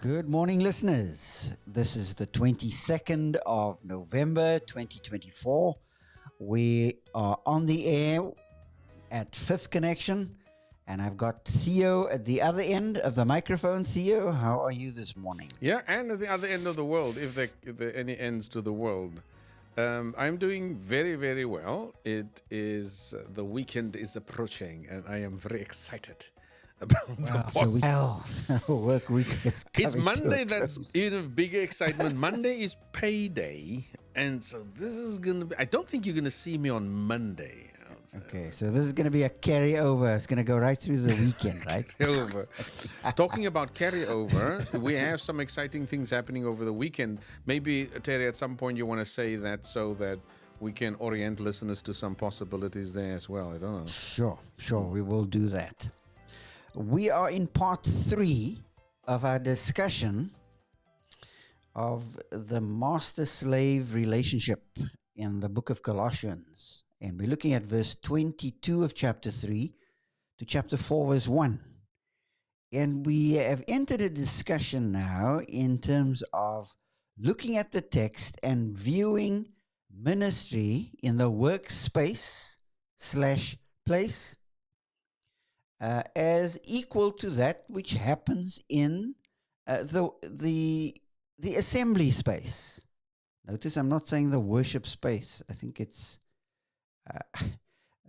Good morning, listeners. This is the 22nd of November 2024. We are on the air at Fifth Connection, and I've got Theo at the other end of the microphone. Theo, how are you this morning? Yeah, and at the other end of the world, if there are any ends to the world. I'm doing very, very well. It is the weekend is approaching, and I am very excited about the work week is coming It's Monday. to a That's close. even bigger excitement. Monday is payday, and so this is gonna be. I don't think you're gonna see me on Monday. Okay, so this is going to be a carryover. It's going to go right through the weekend, right? Carryover. Talking about carryover, we have some exciting things happening over the weekend. Maybe, Terry, at some point you want to say that so that we can orient listeners to some possibilities there as well. I don't know. Sure, we will do that. We are in part 3 of our discussion of the master-slave relationship in the book of Colossians. And we're looking at verse 22 of chapter 3 to chapter 4, verse 1. And we have entered a discussion now in terms of looking at the text and viewing ministry in the workspace / place as equal to that which happens in the assembly space. Notice I'm not saying the worship space. I think it's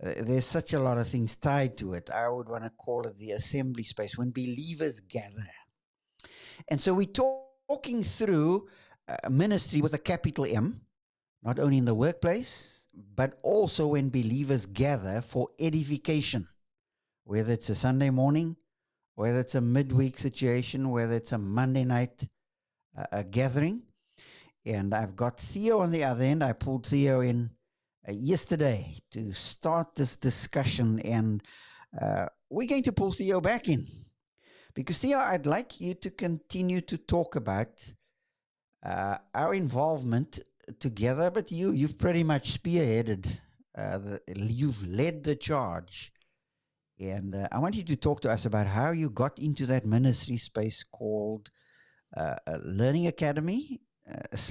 there's such a lot of things tied to it. I would want to call it the assembly space, when believers gather. And so we're talking through ministry with a capital M, not only in the workplace, but also when believers gather for edification, whether it's a Sunday morning, whether it's a midweek situation, whether it's a Monday night gathering. And I've got Theo on the other end. I pulled Theo in yesterday to start this discussion, and we're going to pull Theo back in because, Theo, I'd like you to continue to talk about our involvement together, but you've pretty much spearheaded, you've led the charge, and I want you to talk to us about how you got into that ministry space called Learning Academy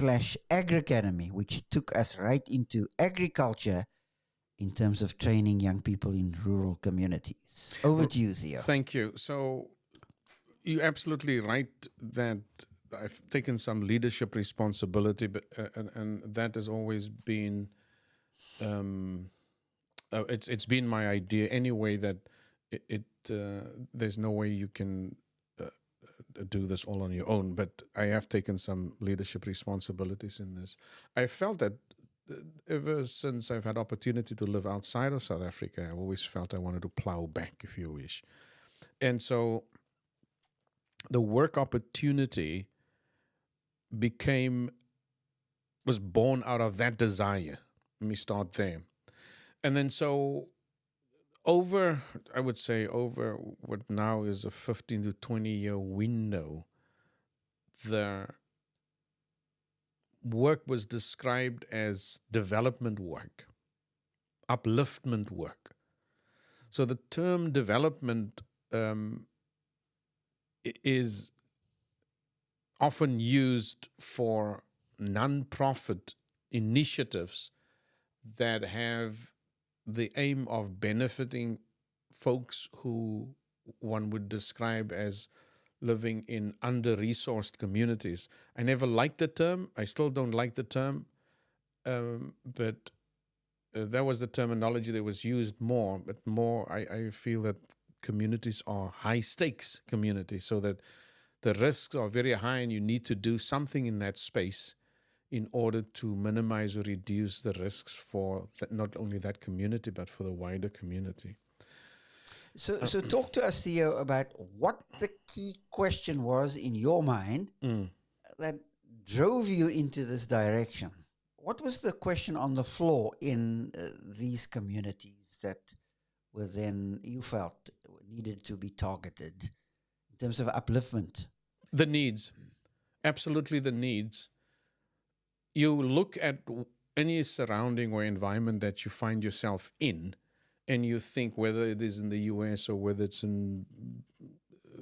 / Agri Academy, which took us right into agriculture in terms of training young people in rural communities. Over to you, Theo. Thank you. So you're absolutely right that I've taken some leadership responsibility, but and that has always been it's been my idea anyway that there's no way you can do this all on your own, but I have taken some leadership responsibilities in this. I felt that ever since I've had opportunity to live outside of South Africa, I've always felt I wanted to plow back, if you wish. And so the work opportunity was born out of that desire. Let me start there. And then so over what now is a 15 to 20 year window, the work was described as development work, upliftment work. So the term development is often used for non-profit initiatives that have the aim of benefiting folks who one would describe as living in under-resourced communities. I never liked the term. I still don't like the term, but that was the terminology that was used more. But more, I feel that communities are high-stakes communities, so that the risks are very high and you need to do something in that space in order to minimize or reduce the risks for not only that community, but for the wider community. So talk to us, Theo, about what the key question was in your mind that drove you into this direction. What was the question on the floor in these communities that were then, you felt, needed to be targeted in terms of upliftment? The needs. Absolutely the needs. You look at any surrounding or environment that you find yourself in, and you think, whether it is in the US or whether it's in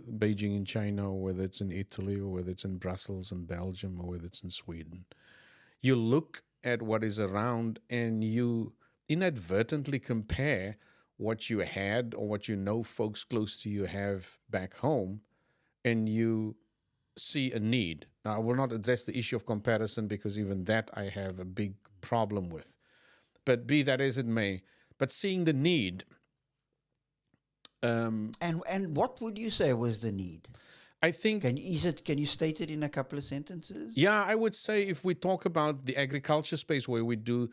Beijing in China, or whether it's in Italy, or whether it's in Brussels and Belgium, or whether it's in Sweden. You look at what is around and you inadvertently compare what you had or what you know folks close to you have back home, and you see a need. Now, I will not address the issue of comparison because even that I have a big problem with. But be that as it may, but seeing the need. And what would you say was the need? I think, Can you state it in a couple of sentences? yeah, I would say if we talk about the agriculture space where we do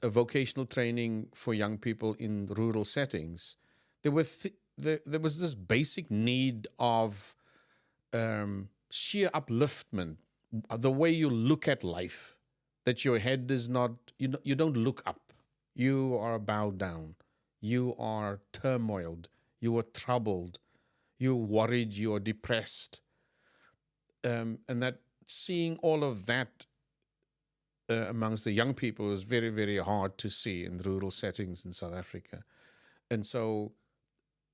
a vocational training for young people in rural settings, there was this basic need of sheer upliftment, the way you look at life, that your head is not, you don't look up, you are bowed down, you are turmoiled, you are troubled, you're worried, you're depressed, and that seeing all of that amongst the young people is very, very hard to see in rural settings in South Africa. And so,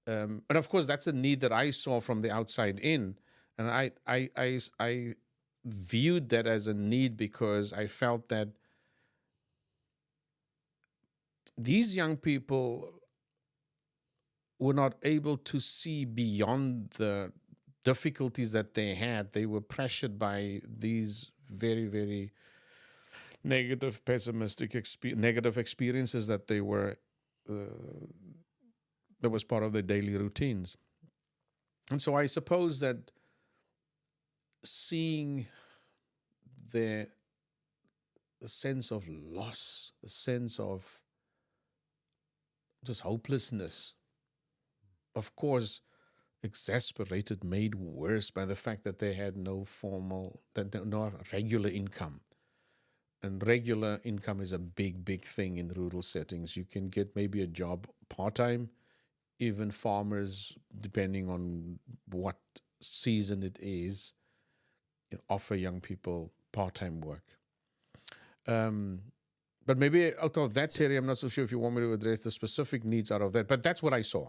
and of course, that's a need that I saw from the outside in. And I viewed that as a need because I felt that these young people were not able to see beyond the difficulties that they had. They were pressured by these very, very negative, pessimistic, negative experiences that they were, that was part of their daily routines. And so I suppose that seeing the sense of loss, the sense of just hopelessness, of course, exasperated, made worse by the fact that they had no regular income. And regular income is a big, big thing in rural settings. You can get maybe a job part-time. Even farmers, depending on what season it is, offer young people part-time work. But maybe out of that, Terry, I'm not so sure if you want me to address the specific needs out of that, but that's what I saw.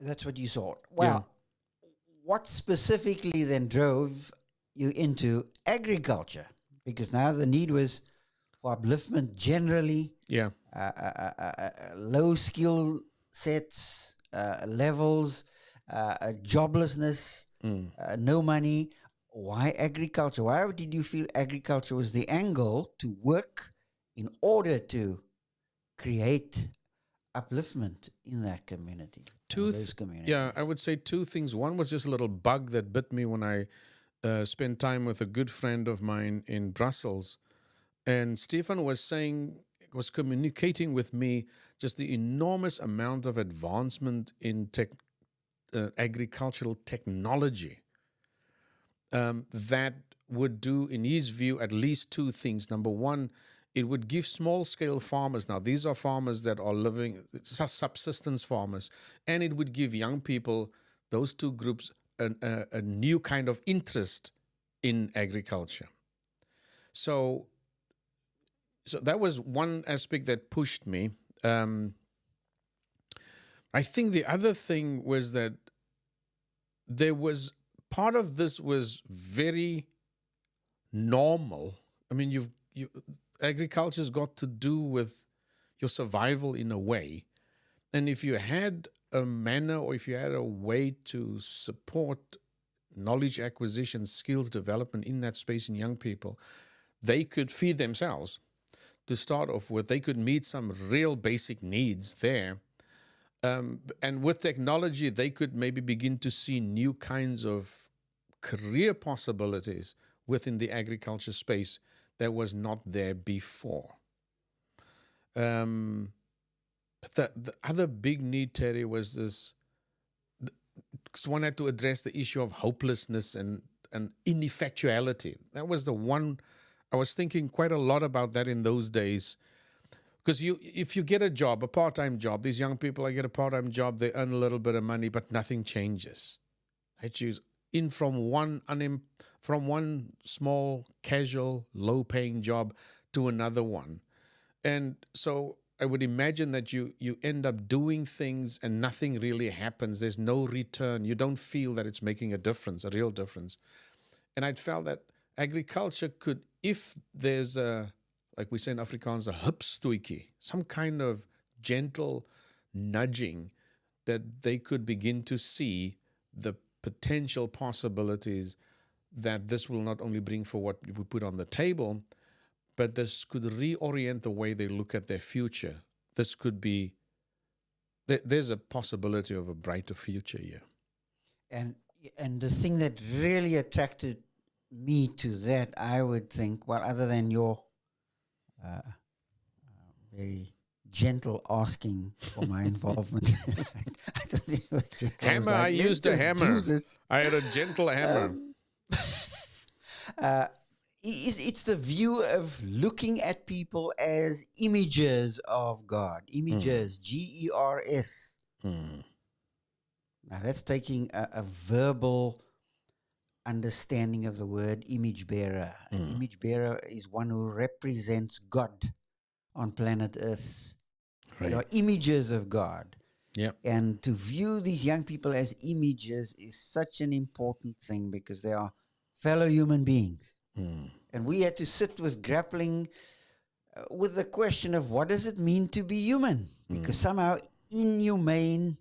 That's what you saw. Well, what specifically then drove you into agriculture? Because now the need was for upliftment generally. Yeah. Low skill sets, levels, joblessness, no money. Why agriculture? Why did you feel agriculture was the angle to work in order to create upliftment in that community? Those communities. Yeah, I would say two things. One was just a little bug that bit me when I spent time with a good friend of mine in Brussels. And Stefan was communicating with me just the enormous amount of advancement in agricultural technology that would do, in his view, at least two things. Number one, it would give small-scale farmers, now these are farmers that are living, subsistence farmers, and it would give young people, those two groups, a new kind of interest in agriculture. So that was one aspect that pushed me. I think the other thing was that there was part of this was very normal. I mean, agriculture's got to do with your survival in a way. And if you had a manner or if you had a way to support knowledge acquisition, skills development in that space in young people, they could feed themselves to start off with. They could meet some real basic needs there. And with technology, they could maybe begin to see new kinds of career possibilities within the agriculture space that was not there before. But the other big need, Terry, was this, because one had to address the issue of hopelessness and ineffectuality. That was the one, I was thinking quite a lot about that in those days. Because if you get a job, a part-time job, these young people, I get a part-time job, they earn a little bit of money, but nothing changes. I choose in from one small, casual, low-paying job to another one. And so I would imagine that you end up doing things and nothing really happens. There's no return. You don't feel that it's making a difference, a real difference. And I'd felt that agriculture could, if there's a, like we say in Afrikaans, a hupstootjie, some kind of gentle nudging, that they could begin to see the potential possibilities that this will not only bring for what we put on the table, but this could reorient the way they look at their future. This could be, there's a possibility of a brighter future here. And and the thing that really attracted me to that, I would think, well, other than your very gentle asking for my involvement, I don't think it was gentle. Hammer, I used a hammer. I had a gentle hammer. It's the view of looking at people as images of God. Images, GERS. Now, that's taking a verbal understanding of the word image bearer. An image bearer is one who represents God on planet Earth. Right. They are images of God. Yeah. And to view these young people as images is such an important thing because they are fellow human beings. And we had to sit with grappling with the question of what does it mean to be human? Because somehow inhumane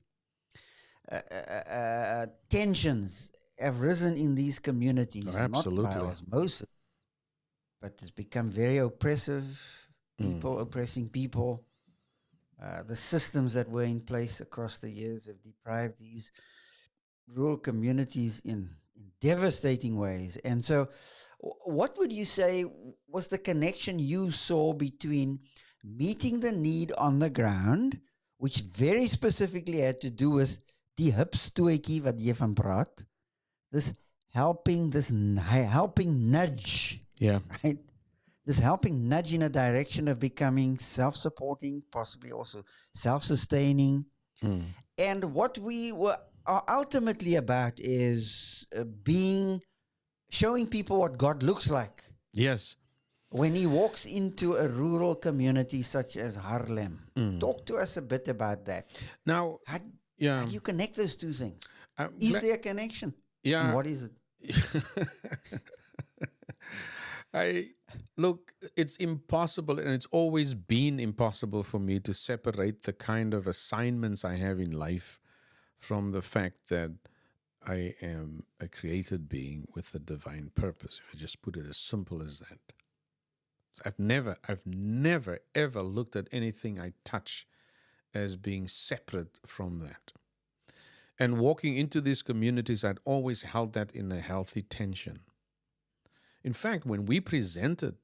tensions have risen in these communities, not by osmosis, but it's become very oppressive, people oppressing people. The systems that were in place across the years have deprived these rural communities in devastating ways. And so what would you say was the connection you saw between meeting the need on the ground, which very specifically had to do with die hupstootjie wat jy van praat, this helping nudge, right? This helping nudge in a direction of becoming self-supporting, possibly also self-sustaining. And what we are ultimately about is showing people what God looks like. Yes. When he walks into a rural community such as Haarlem. Talk to us a bit about that. Now, how do you connect those two things? Is there a connection? Yeah. And what is it? Look, it's impossible, and it's always been impossible for me to separate the kind of assignments I have in life from the fact that I am a created being with a divine purpose. If I just put it as simple as that. I've never ever looked at anything I touch as being separate from that. And walking into these communities, I'd always held that in a healthy tension. In fact, when we presented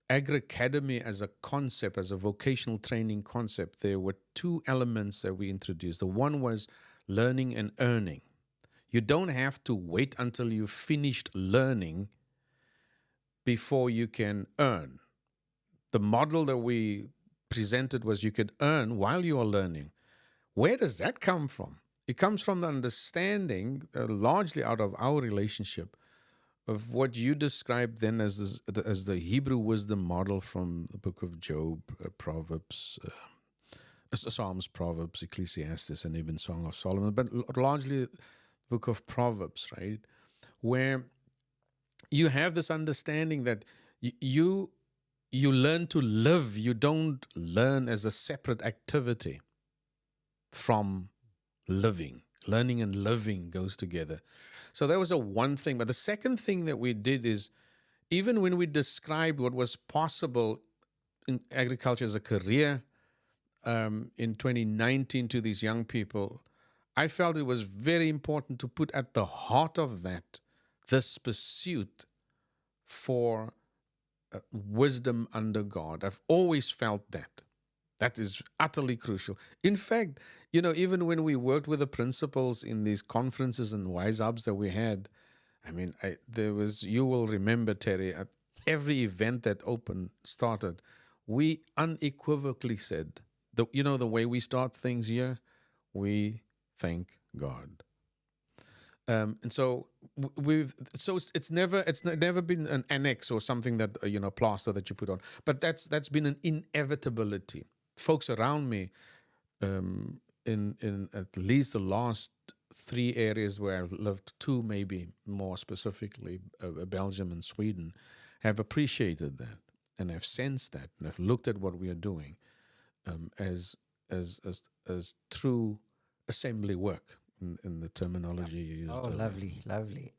Agri Academy as a concept, as a vocational training concept, there were two elements that we introduced. The one was learning and earning. You don't have to wait until you've finished learning before you can earn. The model that we presented was you could earn while you are learning. Where does that come from? It comes from the understanding, largely out of our relationship, of what you described then as the Hebrew wisdom model from the book of Job, Proverbs, Psalms, Proverbs, Ecclesiastes, and even Song of Solomon, but largely the book of Proverbs, right? Where you have this understanding that you learn to live. You don't learn as a separate activity from living. Learning and living goes together. So that was one thing. But the second thing that we did is, even when we described what was possible in agriculture as a career in 2019 to these young people, I felt it was very important to put at the heart of that this pursuit for wisdom under God. I've always felt that. That is utterly crucial. In fact, even when we worked with the principals in these conferences and wise ups that we had, you will remember, Terry, at every event that started, we unequivocally said, the way we start things here, we thank God. And so it's never been an annex or something that plaster that you put on, but that's been an inevitability. Folks around me, in at least the last three areas where I've lived, two maybe more specifically, Belgium and Sweden, have appreciated that and have sensed that and have looked at what we are doing, as as true assembly work in the Yeah. terminology you Oh, used earlier. lovely, lovely.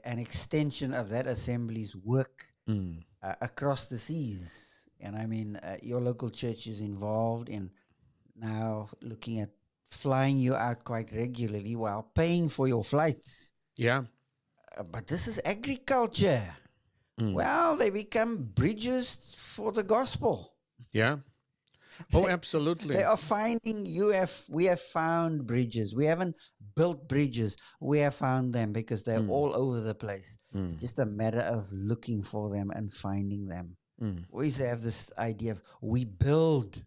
An extension of that assembly's work Mm. across the seas. And I mean, your local church is involved in now looking at flying you out quite regularly while paying for your flights. Yeah. But this is agriculture. Mm. Well, they become bridges for the gospel. Yeah. Oh, They, they absolutely. are finding we have found bridges. We haven't built bridges. We have found them because they're Mm. all over the place. It's Mm. just a matter of looking for them and finding them. Mm. We used to have this idea of we build.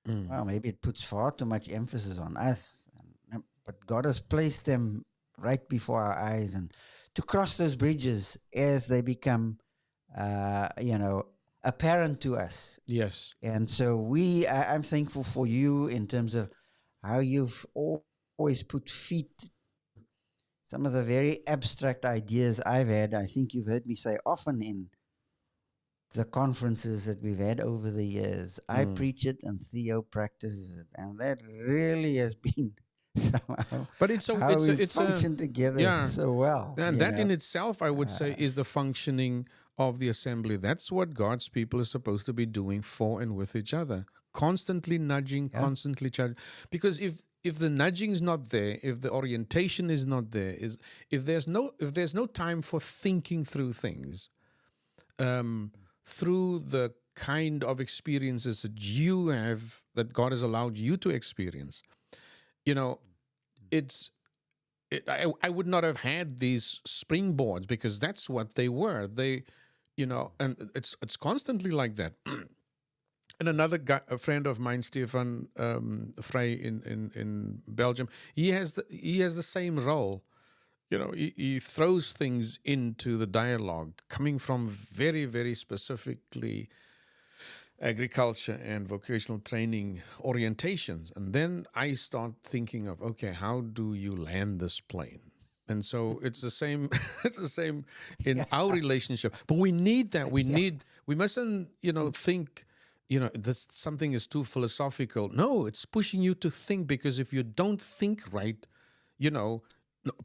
Mm. Well, maybe it puts far too much emphasis on us. But God has placed them right before our eyes, and to cross those bridges as they become, apparent to us. Yes. And so I'm thankful for you in terms of how you've always put feet some of the very abstract ideas I've had. I think you've heard me say often in the conferences that we've had over the years. I Mm. preach it and Theo practices it. And that really has been somehow But how we it's a function together yeah. so well, And that in itself, I would say, Uh, is the functioning of the assembly. That's what God's people are supposed to be doing for and with each other, constantly nudging, yeah, constantly challenging. Because if the nudging is not there, if the orientation is not there, is if there's no time for thinking through things, through the kind of experiences that you have, that God has allowed you to experience, you know, it's I would not have had these springboards because that's what they were. And it's constantly like that. And another guy, a friend of mine, Stefan Frey in Belgium, he has the same role. He throws things into the dialogue coming from very, very specifically agriculture and vocational training orientations. And then I start thinking of, okay, how do you land this plane? And so it's the same. It's the same in yeah, our relationship. But we need that. yeah, We mustn't, think, this something is too philosophical. No, it's pushing you to think, because if you don't think right, you know,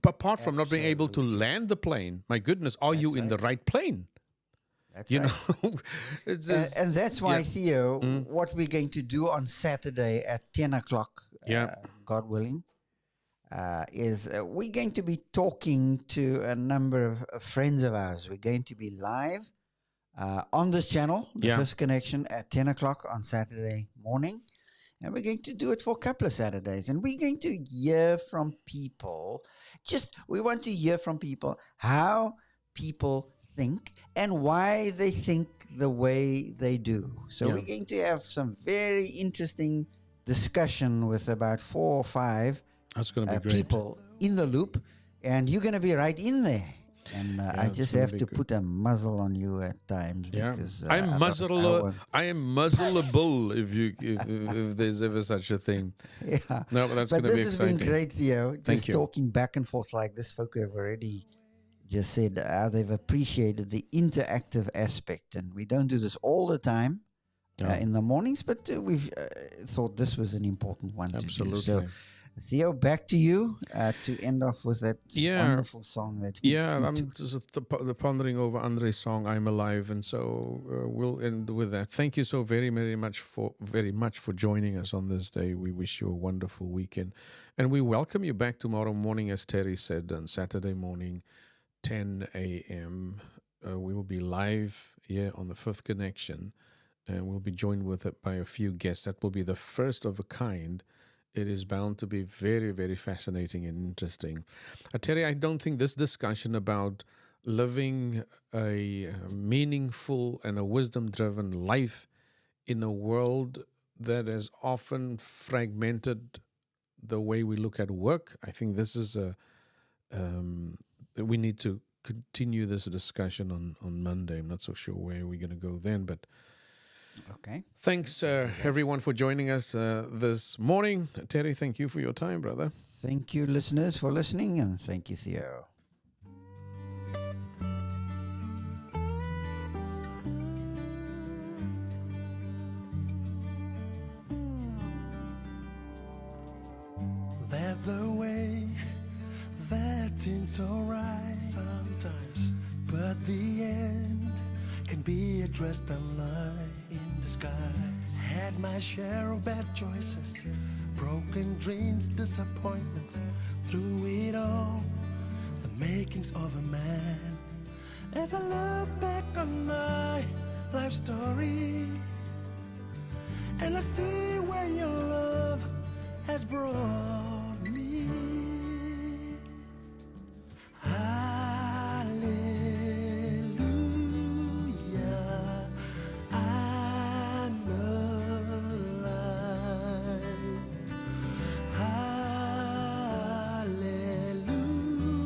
apart from not being able to absolutely. land the plane, my goodness, are you That's in the right. right plane? That's You right. know, it's And, just, and that's yeah. why, Theo, Mm. what we're going to do on Saturday at 10 o'clock, Yeah. God willing, is we're going to be talking to a number of friends of ours. We're going to be live on this channel, The Yeah. First Connection, at 10 o'clock on Saturday morning. And we're going to do it for a couple of Saturdays. And we're going to hear from people. We want to hear from people how people think and why they think the way they do. So Yeah. we're going to have some very interesting discussion with about 4 or 5 That's going to be great. people in the loop. And you're going to be right in there. And I Yeah, it's just going to have be to good. put a muzzle on you at times Yeah. because I'm otherwise I muzzle. won't. I am muzzleable if there's ever such a thing. Yeah. No, but that's But going to be this has been exciting. great, Theo. Thank Just you. talking back and forth like this. Folk have already just said how they've appreciated the interactive aspect. And we don't do this all the time Yeah, in the mornings, but we've thought this was an important one to do. So, absolutely. Theo, back to you to end off with that Yeah, wonderful song that yeah. we I'm took. just pondering over Andre's song "I'm Alive," and so we'll end with that. Thank you so very much for joining us on this day. We wish you a wonderful weekend, and we welcome you back tomorrow morning, as Terry said, on Saturday morning, 10 a.m. We will be live here on the Fifth Connection, and we'll be joined by a few guests. That will be the first of a kind. It is bound to be very, very fascinating and interesting. Terry, I don't think this discussion about living a meaningful and a wisdom-driven life in a world that has often fragmented the way we look at work, I think this is we need to continue this discussion on Monday. I'm not so sure where we're going to go then, but Okay. thanks everyone for joining us this morning. Terry, thank you for your time, brother. Thank you, listeners, for listening, and thank you, Theo. There's a way that seems alright sometimes, but the end can be addressed a lie in disguise. Had my share of bad choices, broken dreams, disappointments. Through it all, the makings of a man. As I look back on my life story, and I see where your love has brought me. Hallelujah, I'm alive.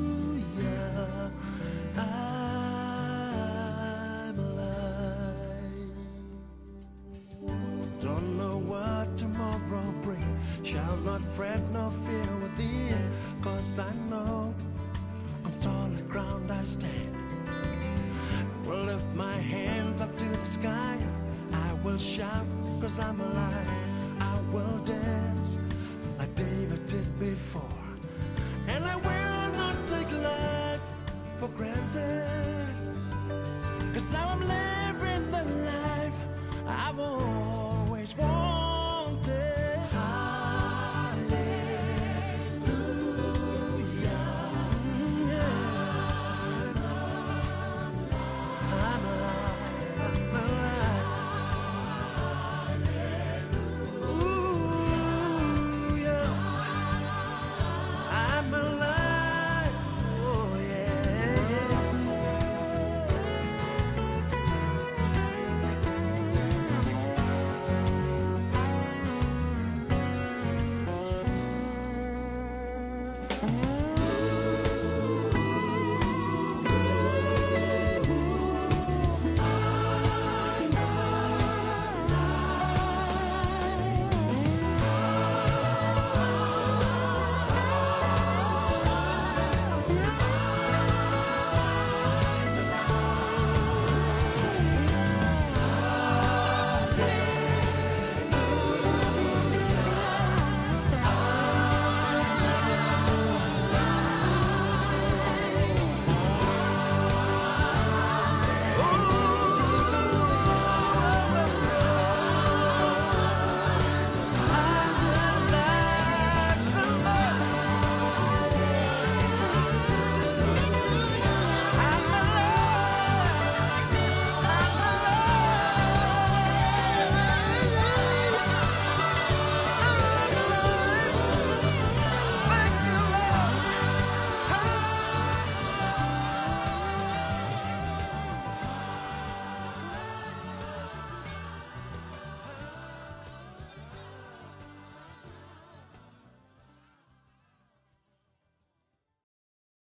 Hallelujah, I'm alive. Don't know what tomorrow brings. Shall not fret nor fear within, 'cause I know on solid ground I stand. Will lift my hands up to the sky. I will shout 'cause I'm alive. I will dance.